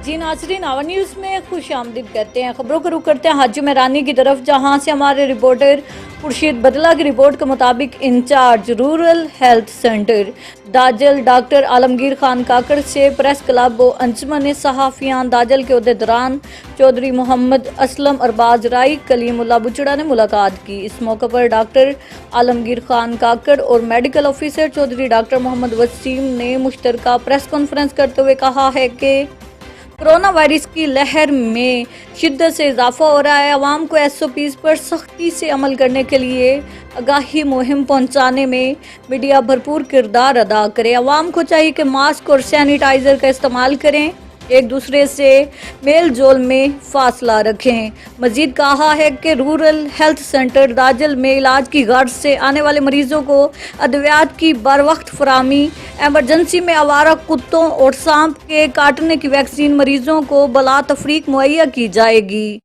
जी नाजरीन, our news में खुश आमदीद कहते हैं। खबरों को रुख करते हैं हाजी मैरानी की तरफ, जहां से हमारे रिपोर्टर खुर्शीद बदला की रिपोर्ट के मुताबिक incharge rural health centre Dajal doctor Alamgir Khan Kakar से प्रेस क्लब व अंजुमन सहाफ़ियान दाजल के अहदेदारान चौधरी मोहम्मद असलम अरबाज राई कलीमुल्लाह बुचड़ा ने मुलाकात की। इस मौके पर डॉक्टर आलमगीर खान काकड़ और medical officer Chaudhry doctor Mohammad Waseem ने मुश्तरका प्रेस कॉन्फ्रेंस करते हुए कहा है कि कोरोना वायरस की लहर में शिद्दत से इजाफा हो रहा है। अवाम को SOPs पर सख्ती से अमल करने के लिए आगाही मुहिम पहुंचाने में मीडिया भरपूर किरदार अदा करे। अवाम को चाहिए कि मास्क और सैनिटाइज़र का इस्तेमाल करें, एक दूसरे से मेल जोल में फासला रखें। मजीद कहा है कि रूरल हेल्थ सेंटर दाजल में इलाज की गर्ज से आने वाले मरीजों को अद्वियात की बर वक्त फराहमी, एमरजेंसी में आवारा कुत्तों और सांप के काटने की वैक्सीन मरीजों को बला तफरीक मुहैया की जाएगी।